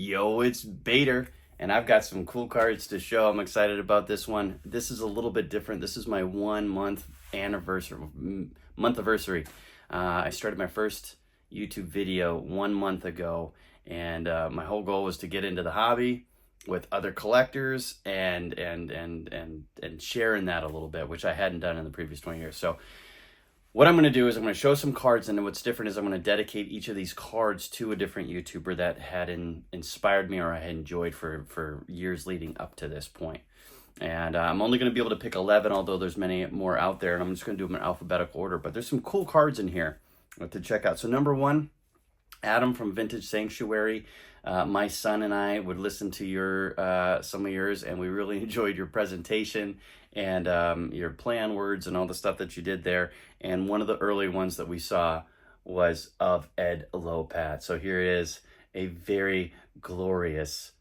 Yo, it's Bader, and I've got some cool cards to show. I'm excited about this one. This is a little bit different. This is my 1 month anniversary. I started my first YouTube video 1 month ago, and my whole goal was to get into the hobby with other collectors and share in that a little bit, which I hadn't done in the previous 20 years. So what I'm going to do is I'm going to show some cards, and what's different is I'm going to dedicate each of these cards to a different YouTuber that had inspired me or I had enjoyed for years leading up to this point. And I'm only going to be able to pick 11, although there's many more out there, and I'm just going to do them in alphabetical order. But there's some cool cards in here to check out. So number 1, Adam from Vintage Sanctuary. My son and I would listen to some of yours, and we really enjoyed your presentation and your play on words and all the stuff that you did there. And one of the early ones that we saw was of Ed Lopat. So here is a very glorious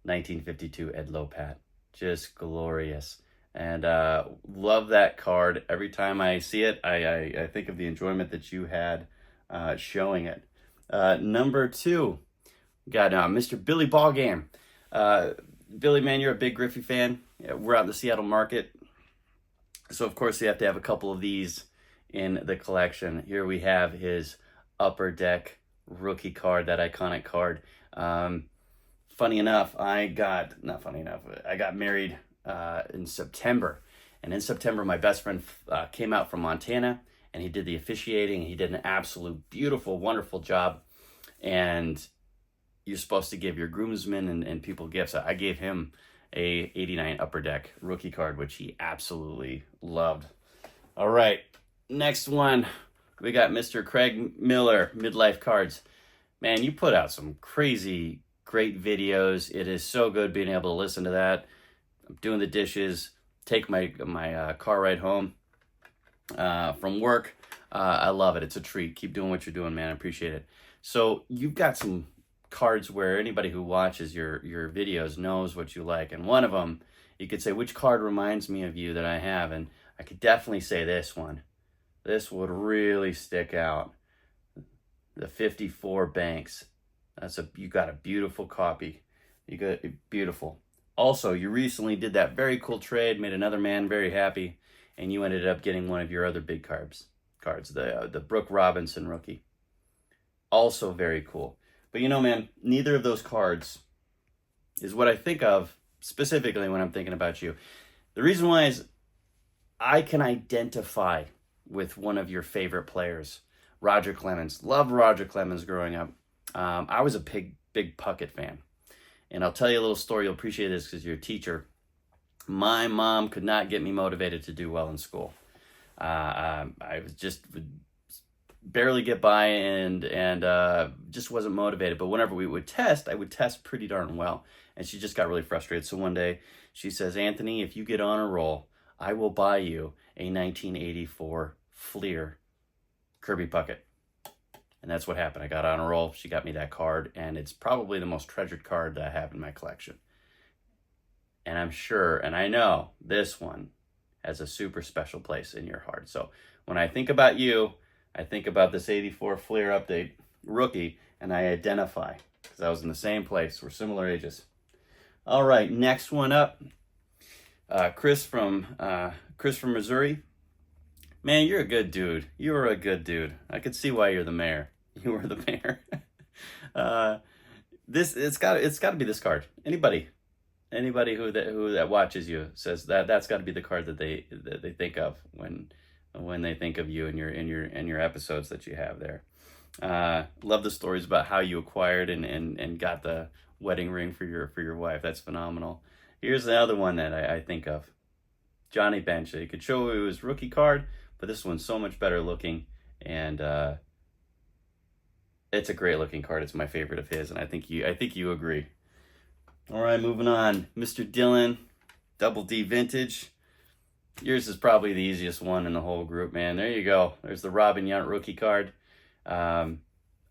1952 Ed Lopat. Just glorious. And love that card. Every time I see it, I think of the enjoyment that you had showing it. Number 2, got Mr. Billy Ballgame. Billy, man, you're a big Griffey fan. Yeah, we're out in the Seattle market, so of course you have to have a couple of these in the collection. Here we have his Upper Deck rookie card, that iconic card. Funny enough, I got married in September, and in September my best friend came out from Montana, and he did the officiating. He did an absolute beautiful, wonderful job. And you're supposed to give your groomsmen and people gifts. I gave him a 89 Upper Deck rookie card, which he absolutely loved. All right, next one. We got Mr. Craig Miller, Midlife Cards. Man, you put out some crazy, great videos. It is so good being able to listen to that. I'm doing the dishes, take my car ride home from work. I love it. It's a treat. Keep doing what you're doing, man. I appreciate it. So you've got some cards where anybody who watches your videos knows what you like, and one of them you could say, which card reminds me of you that I have? And I could definitely say this one. This would really stick out. The 54 Banks. You got a beautiful copy. You got beautiful. Also, you recently did that very cool trade, made another man very happy, and you ended up getting one of your other big cards, the Brooke Robinson rookie. Also very cool. But you know, man, neither of those cards is what I think of specifically when I'm thinking about you. The reason why is I can identify with one of your favorite players, Roger Clemens. Loved Roger Clemens growing up. I was a big Puckett fan. And I'll tell you a little story. You'll appreciate this because you're a teacher. My mom could not get me motivated to do well in school. I was just barely get by and just wasn't motivated. But whenever we would test, I would test pretty darn well. And she just got really frustrated. So one day she says, Anthony, if you get on a roll, I will buy you a 1984 Fleer Kirby Puckett. And that's what happened. I got on a roll. She got me that card, and it's probably the most treasured card that I have in my collection. And I'm sure, and I know this one has a super special place in your heart. So when I think about you, I think about this 84 Fleer Update rookie, and I identify because I was in the same place. We're similar ages. All right, next one up, Chris from Missouri. Man, you're a good dude. You are a good dude. I could see why you're the mayor. You were the mayor. It's got to be this card. Anybody who watches you says that's got to be the card that they think of when they think of you and your episodes that you have there. Love the stories about how you acquired and got the wedding ring for your wife. That's phenomenal. Here's the other one that I think of. Johnny Bench. You could show it was rookie card, but this one's so much better looking, and it's a great looking card. It's my favorite of his, and I think you agree. All right, moving on. Mr. Dylan, Double D Vintage. Yours is probably the easiest one in the whole group, man. There you go. There's the Robin Yount rookie card.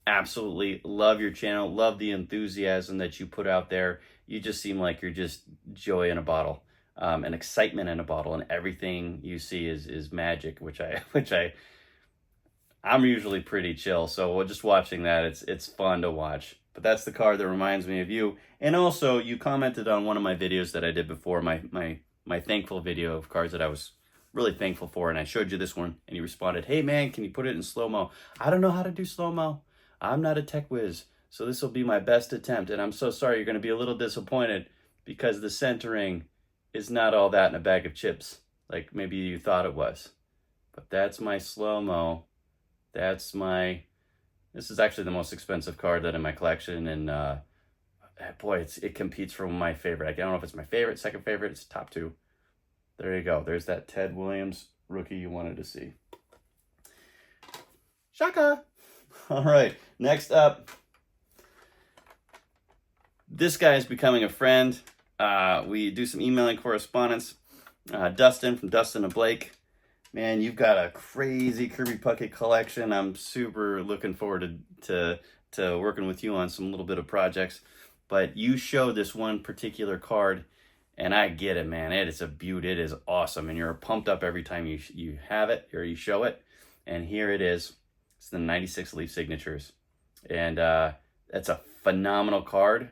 Absolutely love your channel. Love the enthusiasm that you put out there. You just seem like you're just joy in a bottle, and excitement in a bottle, and everything you see is magic, which I'm usually pretty chill. So just watching that, it's fun to watch. But that's the card that reminds me of you. And also, you commented on one of my videos that I did before, my thankful video of cards that I was really thankful for, and I showed you this one, and you responded, "Hey man, can you put it in slow-mo?" I don't know how to do slow-mo. I'm not a tech whiz, so this will be my best attempt, and I'm so sorry you're going to be a little disappointed because the centering is not all that in a bag of chips, like maybe you thought it was. But that's my slow-mo. This is actually the most expensive card that in my collection, and boy, it competes for my favorite. I don't know if it's my favorite, second favorite, it's top two. There you go. There's that Ted Williams rookie you wanted to see. Shaka! All right, next up. This guy is becoming a friend. We do some emailing correspondence. Dustin from Dustin and Blake. Man, you've got a crazy Kirby Puckett collection. I'm super looking forward to working with you on some little bit of projects. But you showed this one particular card, and I get it, man. It is a beaut. It is awesome, and you're pumped up every time you have it or you show it. And here it is. It's the 96 Leaf Signatures, and that's a phenomenal card.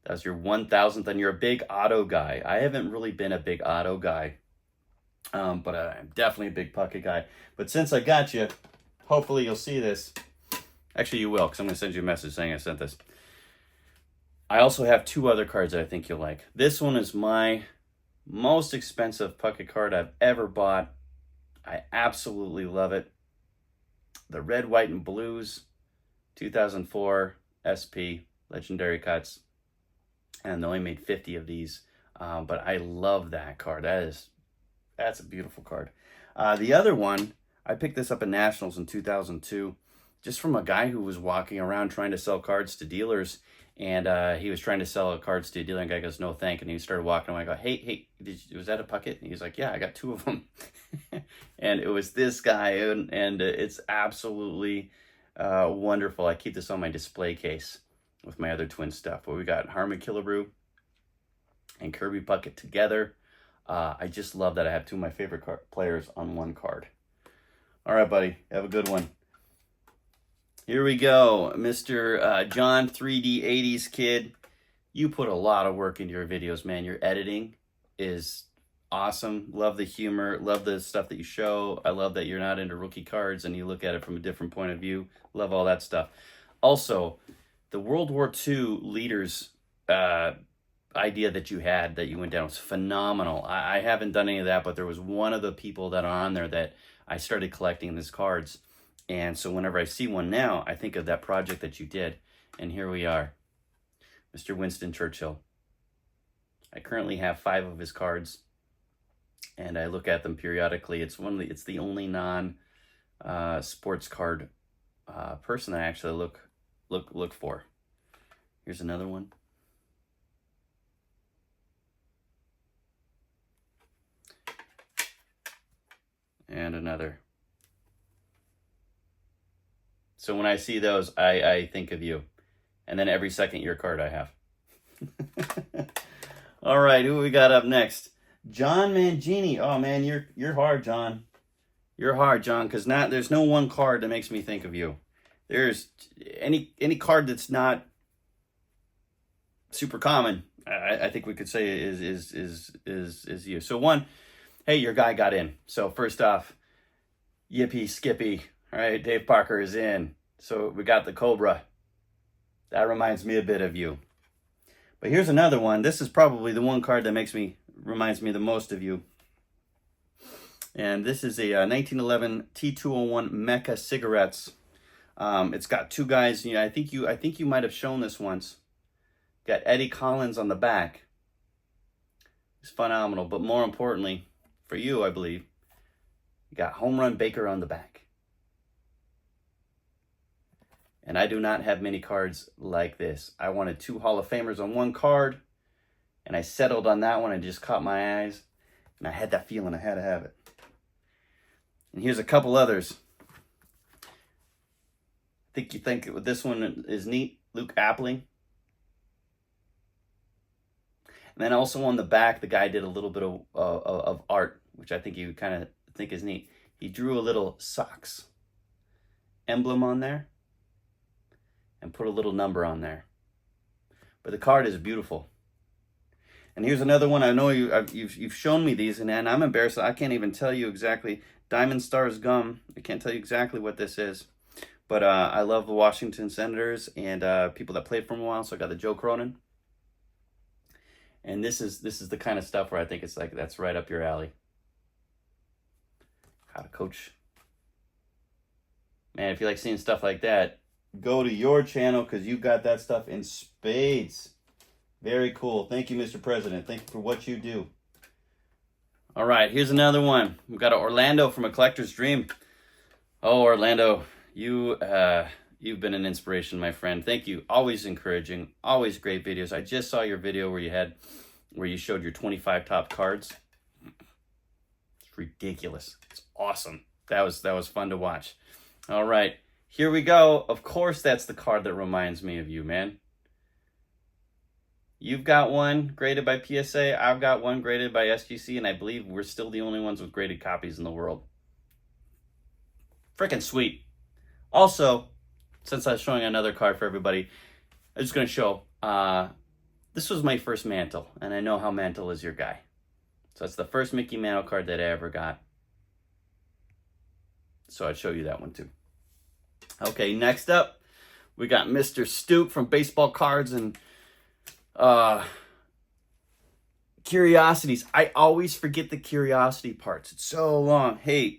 That's your 1000th, and you're a big auto guy. I haven't really been a big auto guy, but I'm definitely a big Puckett guy. But since I got you, hopefully you'll see this. Actually, you will, because I'm going to send you a message saying I sent this. I also have two other cards that I think you'll like. This one is my most expensive Puckett card I've ever bought. I absolutely love it. The Red, White, and Blues 2004 SP Legendary Cuts. And they only made 50 of these. But I love that card. That's a beautiful card. The other one, I picked this up at Nationals in 2002. Just from a guy who was walking around trying to sell cards to dealers. And he was trying to sell cards to a dealer, and the guy goes, "No, thank." And he started walking away. I go, "Hey, was that a Puckett?" And he's like, "Yeah, I got two of them." And it was this guy, and it's absolutely wonderful. I keep this on my display case with my other twin stuff. But we got Harmon Killebrew and Kirby Puckett together. I just love that I have two of my favorite players on one card. All right, buddy. Have a good one. Here we go, Mr. John 3D 80s Kid. You put a lot of work into your videos, man. Your editing is awesome. Love the humor. Love the stuff that you show. I love that you're not into rookie cards and you look at it from a different point of view. Love all that stuff. Also, the World War II leaders idea that you went down was phenomenal. I haven't done any of that, but there was one of the people that are on there that I started collecting these cards. And so whenever I see one now, I think of that project that you did. And here we are, Mr. Winston Churchill. I currently have 5 of his cards, and I look at them periodically. It's the only non sports card person I actually look for. Here's another one. And another. So when I see those, I think of you. And then every second your card I have. All right, who we got up next? John Mangini. Oh man, you're hard, John. You're hard, John, because there's no one card that makes me think of you. There's any card that's not super common, I think we could say is you. So one, hey, your guy got in. So first off, yippee skippy. All right, Dave Parker is in. So we got the Cobra. That reminds me a bit of you. But here's another one. This is probably the one card that reminds me the most of you. And this is a 1911 T201 Mecca cigarettes. It's got two guys. I think you might have shown this once. Got Eddie Collins on the back. It's phenomenal. But more importantly, for you, I believe, you got Home Run Baker on the back. And I do not have many cards like this. I wanted 2 Hall of Famers on one card, and I settled on that one and just caught my eyes. And I had that feeling I had to have it. And here's a couple others. I think you think this one is neat. Luke Appling. And then also on the back, the guy did a little bit of art, which I think you kind of think is neat. He drew a little Sox emblem on there. and put a little number on there. But the card is beautiful. And here's another one. I know you've shown me these, and I'm embarrassed. I can't even tell you exactly. Diamond Stars Gum. I can't tell you exactly what this is. But I love the Washington Senators and people that played for them a while. So I got the Joe Cronin. And this is the kind of stuff where I think it's like, that's right up your alley. How to coach. Man, if you like seeing stuff like that, go to your channel because you got that stuff in spades. Very cool. Thank you, Mr. President. Thank you for what you do. All right, here's another one. We've got an Orlando from A Collector's Dream. Oh, Orlando, you've been an inspiration, my friend. Thank you. Always encouraging. Always great videos. I just saw your video where you showed your 25 top cards. It's ridiculous. It's awesome. That was fun to watch. All right, here we go. Of course, that's the card that reminds me of you, man. You've got one graded by PSA. I've got one graded by SGC, and I believe we're still the only ones with graded copies in the world. Freaking sweet. Also, since I was showing another card for everybody, I'm just going to show, this was my first Mantle, and I know how Mantle is your guy. So it's the first Mickey Mantle card that I ever got. So I'd show you that one too. Okay, next up, we got Mr. Stoop from Baseball Cards and Curiosities. I always forget the curiosity parts. It's so long. Hey,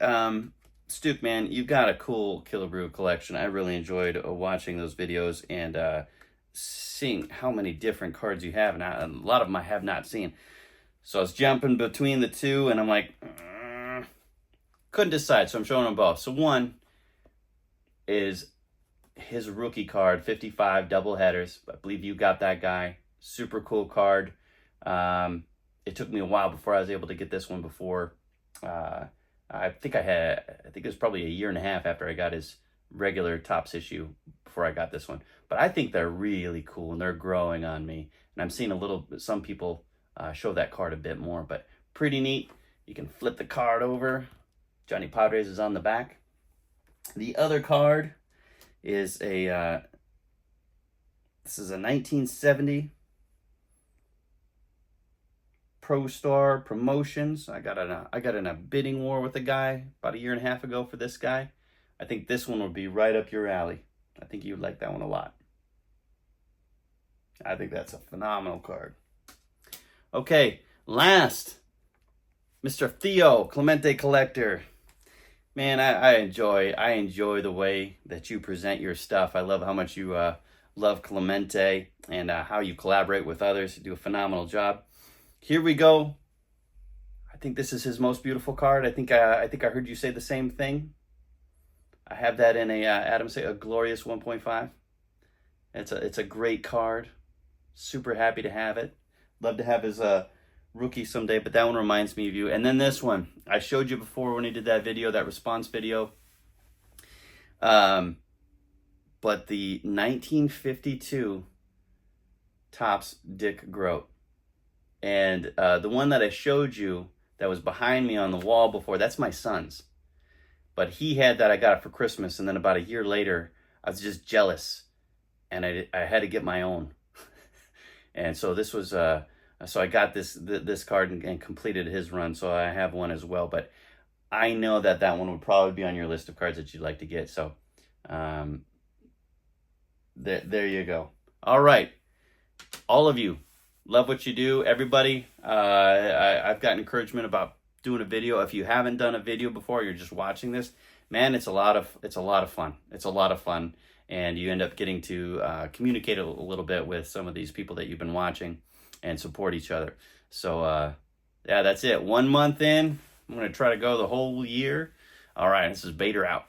Stoop, man, you've got a cool Killer Brew collection. I really enjoyed watching those videos and seeing how many different cards you have, and a lot of them I have not seen. So I was jumping between the two, and I'm like, couldn't decide, so I'm showing them both. So one is his rookie card, 55 double headers. I believe you got that guy. Super cool card. It took me a while before I was able to get this one before. I think it was probably a year and a half after I got his regular Topps issue before I got this one. But I think they're really cool and they're growing on me. And I'm seeing some people show that card a bit more, but pretty neat. You can flip the card over. Johnny Padres is on the back. The other card is this is a 1970 Pro Star Promotions. I got in a bidding war with a guy about a year and a half ago for this guy. I think this one would be right up your alley. I think you would like that one a lot. I think that's a phenomenal card. Okay, last, Mr. Theo Clemente Collector. Man, I enjoy the way that you present your stuff. I love how much you love Clemente and how you collaborate with others. You do a phenomenal job. Here we go. I think this is his most beautiful card. I think I heard you say the same thing. I have that in a glorious 1.5. It's a great card. Super happy to have it. Love to have his rookie someday, but that one reminds me of you. And then this one, I showed you before when he did that video, that response video. But the 1952 Topps Dick Groat. And the one that I showed you that was behind me on the wall before, that's my son's. But he had that, I got it for Christmas, and then about a year later, I was just jealous. And I had to get my own. And so this was, so I got this card and completed his run, so I have one as well. But I know that one would probably be on your list of cards that you'd like to get. So there you go. All right. All of you, love what you do. Everybody, I've gotten encouragement about doing a video. If you haven't done a video before, you're just watching this, man, it's a lot of fun. It's a lot of fun. And you end up getting to communicate a little bit with some of these people that you've been watching and support each other. So, yeah, that's it. 1 month in. I'm going to try to go the whole year. All right, this is Bader out.